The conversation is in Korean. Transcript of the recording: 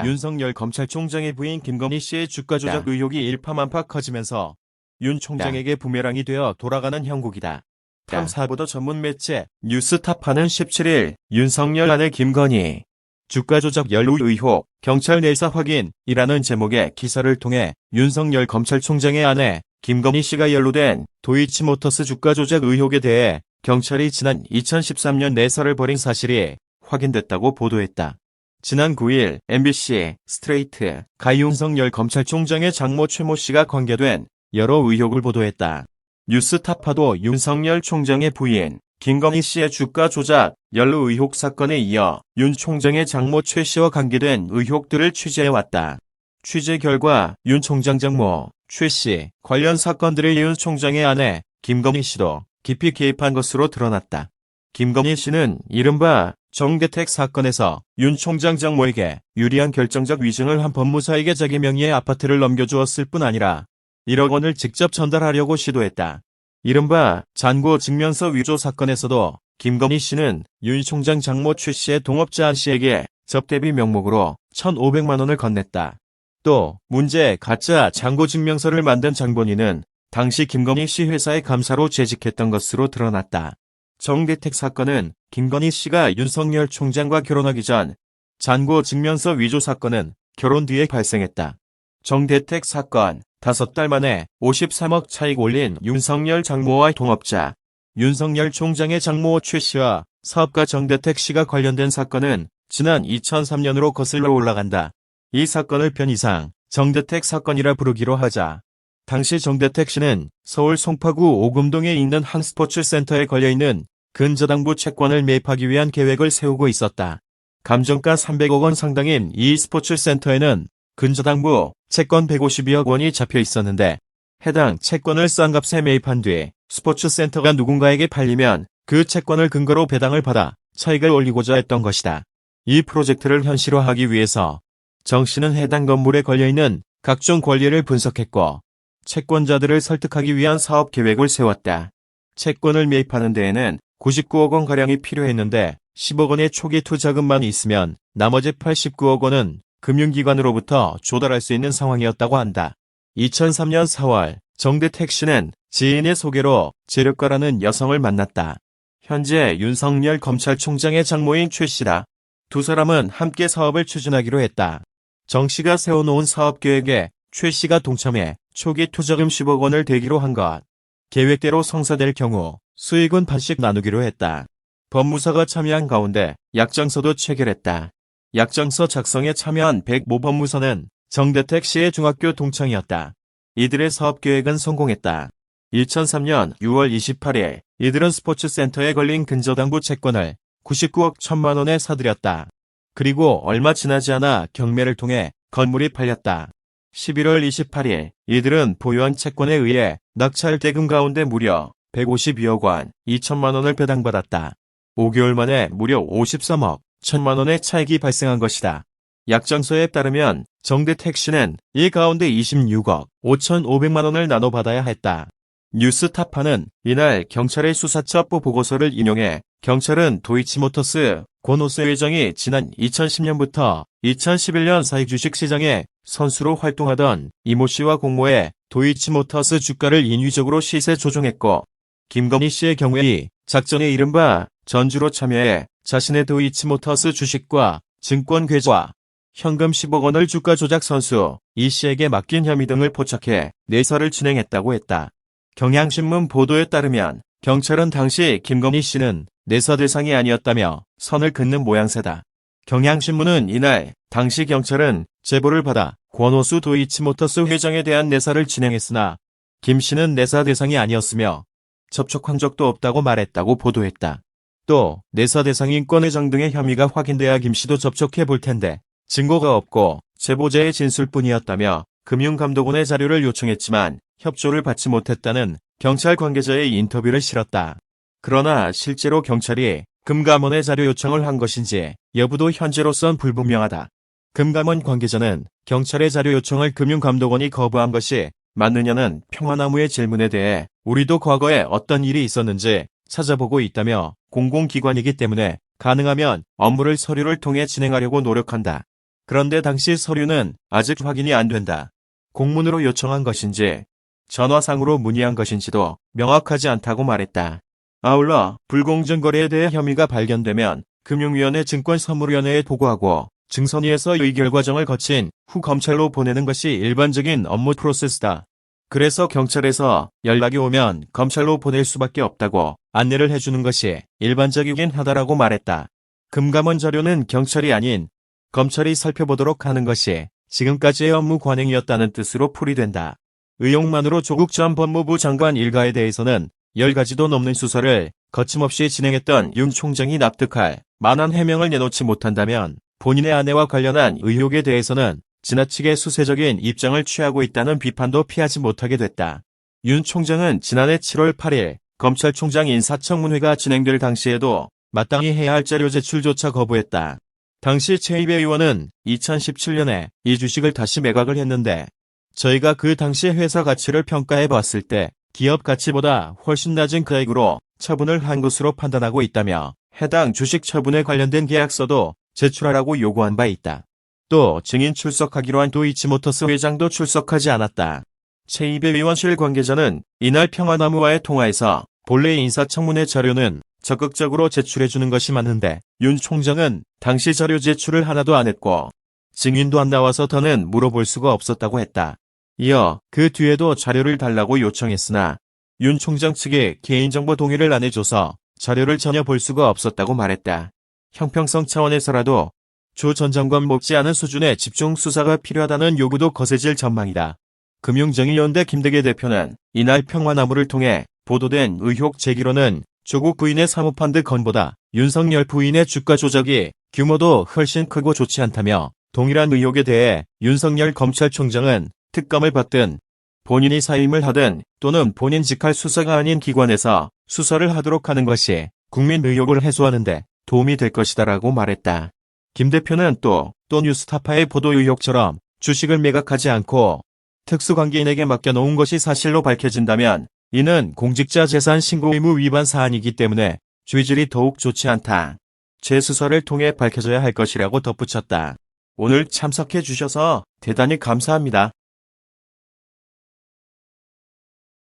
윤석열 검찰총장의 부인 김건희 씨의 주가 조작 의혹이 일파만파 커지면서 윤 총장에게 부메랑이 되어 돌아가는 형국이다. 탐사보도 전문 매체 뉴스타파는 17일 윤석열 아내 김건희 주가 조작 연루 의혹 경찰 내사 확인이라는 제목의 기사를 통해 윤석열 검찰총장의 아내 김건희 씨가 연루된 도이치모터스 주가 조작 의혹에 대해 경찰이 지난 2013년 내사를 벌인 사실이 확인됐다고 보도했다. 지난 9일 MBC 스트레이트가 윤석열 검찰총장의 장모 최모 씨가 관계된 여러 의혹을 보도했다. 뉴스타파도 윤석열 총장의 부인 김건희 씨의 주가 조작 연루 의혹 사건에 이어 윤 총장의 장모 최 씨와 관계된 의혹들을 취재해왔다. 취재 결과 윤 총장 장모 최 씨 관련 사건들의 윤 총장의 아내 김건희 씨도 깊이 개입한 것으로 드러났다. 김건희 씨는 이른바 정대택 사건에서 윤 총장 장모에게 유리한 결정적 위증을 한 법무사에게 자기 명의의 아파트를 넘겨주었을 뿐 아니라 1억 원을 직접 전달하려고 시도했다. 이른바 잔고 증명서 위조 사건에서도 김건희 씨는 윤 총장 장모 최 씨의 동업자 안 씨에게 접대비 명목으로 1,500만 원을 건넸다. 또 문제 가짜 잔고 증명서를 만든 장본인은 당시 김건희 씨 회사의 감사로 재직했던 것으로 드러났다. 정대택 사건은 김건희 씨가 윤석열 총장과 결혼하기 전, 잔고 증명서 위조 사건은 결혼 뒤에 발생했다. 정대택 사건 5달 만에 53억 차익 올린 윤석열 장모와 동업자, 윤석열 총장의 장모 최 씨와 사업가 정대택 씨가 관련된 사건은 지난 2003년으로 거슬러 올라간다. 이 사건을 편의상 정대택 사건이라 부르기로 하자. 당시 정대택 씨는 서울 송파구 오금동에 있는 한 스포츠 센터에 걸려있는 근저당부 채권을 매입하기 위한 계획을 세우고 있었다. 감정가 300억 원 상당인 이 스포츠 센터에는 근저당부 채권 152억 원이 잡혀 있었는데 해당 채권을 싼 값에 매입한 뒤 스포츠 센터가 누군가에게 팔리면 그 채권을 근거로 배당을 받아 차익을 올리고자 했던 것이다. 이 프로젝트를 현실화하기 위해서 정 씨는 해당 건물에 걸려있는 각종 권리를 분석했고 채권자들을 설득하기 위한 사업 계획을 세웠다. 채권을 매입하는 데에는 99억 원가량이 필요했는데 10억 원의 초기 투자금만 있으면 나머지 89억 원은 금융기관으로부터 조달할 수 있는 상황이었다고 한다. 2003년 4월 정대택 씨는 지인의 소개로 재력가라는 여성을 만났다. 현재 윤석열 검찰총장의 장모인 최 씨다. 두 사람은 함께 사업을 추진하기로 했다. 정 씨가 세워놓은 사업계획에 최 씨가 동참해 초기 투자금 10억 원을 대기로 한 것. 계획대로 성사될 경우 수익은 반씩 나누기로 했다. 법무사가 참여한 가운데 약정서도 체결했다. 약정서 작성에 참여한 백모 법무사는 정대택 씨의 중학교 동창이었다. 이들의 사업계획은 성공했다. 2003년 6월 28일 이들은 스포츠센터에 걸린 근저당부 채권을 99억 1천만 원에 사들였다. 그리고 얼마 지나지 않아 경매를 통해 건물이 팔렸다. 11월 28일 이들은 보유한 채권에 의해 낙찰 대금 가운데 무려 152억 원 2천만 원을 배당받았다. 5개월 만에 무려 53억 1천만 원의 차익이 발생한 것이다. 약정서에 따르면 정대택 씨는 이 가운데 26억 5,500만 원을 나눠받아야 했다. 뉴스타파는 이날 경찰의 수사첩보 보고서를 인용해 경찰은 도이치모터스 권오수 회장이 지난 2010년부터 2011년 사익 주식시장에 선수로 활동하던 이모 씨와 공모해 도이치모터스 주가를 인위적으로 시세 조종했고 김건희 씨의 경우에 이 작전에 이른바 전주로 참여해 자신의 도이치모터스 주식과 증권 계좌, 현금 10억 원을 주가 조작 선수 이 씨에게 맡긴 혐의 등을 포착해 내사를 진행했다고 했다. 경향신문 보도에 따르면 경찰은 당시 김건희 씨는 내사 대상이 아니었다며 선을 긋는 모양새다. 경향신문은 이날 당시 경찰은 제보를 받아 권오수 도이치모터스 회장에 대한 내사를 진행했으나 김 씨는 내사 대상이 아니었으며 접촉한 적도 없다고 말했다고 보도했다. 또 내사 대상인 권 회장 등의 혐의가 확인돼야 김 씨도 접촉해 볼 텐데 증거가 없고 제보자의 진술뿐이었다며 금융감독원의 자료를 요청했지만 협조를 받지 못했다는 경찰 관계자의 인터뷰를 실었다. 그러나 실제로 경찰이 금감원의 자료 요청을 한 것인지 여부도 현재로선 불분명하다. 금감원 관계자는 경찰의 자료 요청을 금융감독원이 거부한 것이 맞느냐는 평화나무의 질문에 대해 우리도 과거에 어떤 일이 있었는지 찾아보고 있다며 공공기관이기 때문에 가능하면 업무를 서류를 통해 진행하려고 노력한다. 그런데 당시 서류는 아직 확인이 안 된다. 공문으로 요청한 것인지 전화상으로 문의한 것인지도 명확하지 않다고 말했다. 아울러 불공정 거래에 대해 혐의가 발견되면 금융위원회 증권선물위원회에 보고하고 증선위에서 의결 과정을 거친 후 검찰로 보내는 것이 일반적인 업무 프로세스다. 그래서 경찰에서 연락이 오면 검찰로 보낼 수밖에 없다고 안내를 해주는 것이 일반적이긴 하다라고 말했다. 금감원 자료는 경찰이 아닌 검찰이 살펴보도록 하는 것이 지금까지의 업무 관행이었다는 뜻으로 풀이된다. 의혹만으로 조국 전 법무부 장관 일가에 대해서는 10가지도 넘는 수사를 거침없이 진행했던 윤 총장이 납득할 만한 해명을 내놓지 못한다면 본인의 아내와 관련한 의혹에 대해서는 지나치게 수세적인 입장을 취하고 있다는 비판도 피하지 못하게 됐다. 윤 총장은 지난해 7월 8일 검찰총장 인사청문회가 진행될 당시에도 마땅히 해야 할 자료 제출조차 거부했다. 당시 최이배 의원은 2017년에 이 주식을 다시 매각을 했는데 저희가 그 당시 회사 가치를 평가해 봤을 때 기업 가치보다 훨씬 낮은 금액으로 처분을 한 것으로 판단하고 있다며 해당 주식 처분에 관련된 계약서도 제출하라고 요구한 바 있다. 또 증인 출석하기로 한 도이치모터스 회장도 출석하지 않았다. 최이배 의원실 관계자는 이날 평화나무와의 통화에서 본래 인사청문회 자료는 적극적으로 제출해주는 것이 맞는데 윤 총장은 당시 자료 제출을 하나도 안 했고 증인도 안 나와서 더는 물어볼 수가 없었다고 했다. 이어 그 뒤에도 자료를 달라고 요청했으나 윤 총장 측이 개인정보 동의를 안 해줘서 자료를 전혀 볼 수가 없었다고 말했다. 형평성 차원에서라도 조 전 장관 못지않은 수준의 집중 수사가 필요하다는 요구도 거세질 전망이다. 금융정의연대 김대계 대표는 이날 평화나무를 통해 보도된 의혹 제기로는 조국 부인의 사모펀드 건보다 윤석열 부인의 주가 조작이 규모도 훨씬 크고 좋지 않다며 동일한 의혹에 대해 윤석열 검찰총장은 특검을 받든 본인이 사임을 하든 또는 본인 직할 수사가 아닌 기관에서 수사를 하도록 하는 것이 국민 의혹을 해소하는 데 도움이 될 것이다라고 말했다. 김 대표는 또 뉴스타파의 보도 의혹처럼 주식을 매각하지 않고 특수관계인에게 맡겨놓은 것이 사실로 밝혀진다면 이는 공직자 재산 신고 의무 위반 사안이기 때문에 죄질이 더욱 좋지 않다. 재수사를 통해 밝혀져야 할 것이라고 덧붙였다. 오늘 참석해 주셔서 대단히 감사합니다.